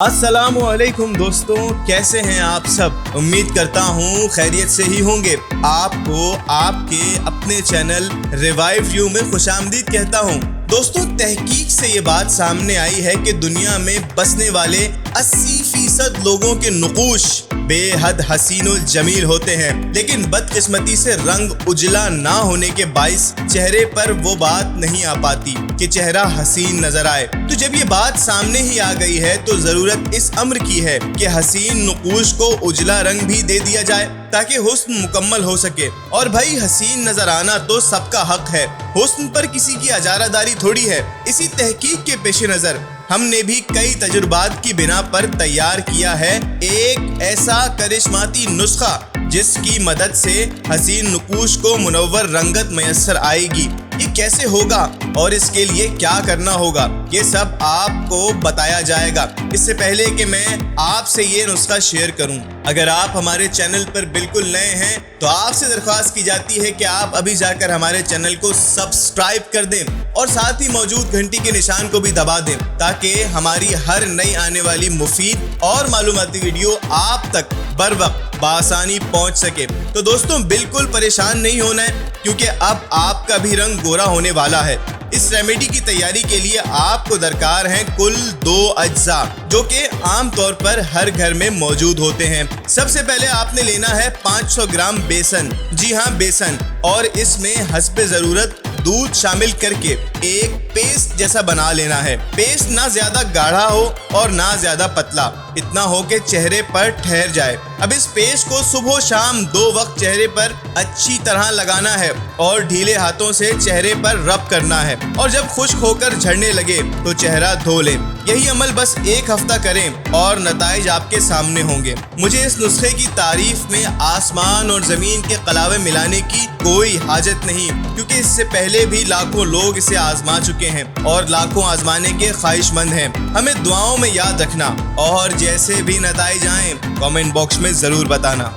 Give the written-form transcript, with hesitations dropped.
अस्सलामुअलैकुम दोस्तों, कैसे हैं आप सब। उम्मीद करता हूँ खैरियत से ही होंगे। आपको आपके अपने चैनल रिवाइव यू में खुशामदीद कहता हूँ। दोस्तों, तहकीक से ये बात सामने आई है कि दुनिया में बसने वाले 80% लोगों के नुकूश बेहद हसीनुल जमील होते हैं, लेकिन बदकिस्मती से रंग उजला ना होने के बाइस चेहरे पर वो बात नहीं आ पाती कि चेहरा हसीन नजर आए। तो जब ये बात सामने ही आ गई है तो जरूरत इस अम्र की है कि हसीन नुकूश को उजला रंग भी दे दिया जाए ताकि हुस्न मुकम्मल हो सके। और भाई, हसीन नजर आना तो सबका हक है, हुस्न पर किसी की अजारादारी थोड़ी है। इसी तहकीक के पेश नजर हमने भी कई तजुर्बात की बिना पर तैयार किया है एक ऐसा करिश्माती नुस्खा जिसकी मदद से हसीन नुकूश को मुनव्वर रंगत मैसर आएगी। ये कैसे होगा और इसके लिए क्या करना होगा, ये सब आपको बताया जाएगा। इससे पहले कि मैं आपसे ये नुस्खा शेयर करूं, अगर आप हमारे चैनल पर बिल्कुल नए हैं तो आपसे दरख्वास्त की जाती है कि आप अभी जाकर हमारे चैनल को सब्सक्राइब कर दें और साथ ही मौजूद घंटी के निशान को भी दबा दें ताकि हमारी हर नई आने वाली मुफीद और मालूमाती वीडियो आप तक बर वक्त बआसानी पहुंच सके। तो दोस्तों, बिल्कुल परेशान नहीं होना है क्योंकि अब आपका भी रंग गोरा होने वाला है। इस रेमेडी की तैयारी के लिए आपको दरकार हैं कुल 2 अज्जा जो कि आम तौर पर हर घर में मौजूद होते हैं। सबसे पहले आपने लेना है 500 ग्राम बेसन, जी हाँ बेसन, और इसमें हस्बे जरूरत दूध शामिल करके एक पेस्ट जैसा बना लेना है। पेस्ट ना ज्यादा गाढ़ा हो और ना ज्यादा पतला, इतना हो कि चेहरे पर ठहर जाए। अब इस पेस्ट को सुबह शाम 2 वक्त चेहरे पर अच्छी तरह लगाना है और ढीले हाथों से चेहरे पर रब करना है, और जब खुश्क होकर झड़ने लगे तो चेहरा धो लें। यही अमल बस 1 हफ्ता करें और नताइज आपके सामने होंगे। मुझे इस नुस्खे की तारीफ में आसमान और जमीन के कलावे मिलाने की कोई हाजत नहीं, क्योंकि इससे पहले भी लाखों लोग इसे आजमा चुके हैं और लाखों आजमाने के ख्वाहिशमंद हैं। हमें दुआओं में याद रखना और जैसे भी नताइज आएं कमेंट बॉक्स में जरूर बताना।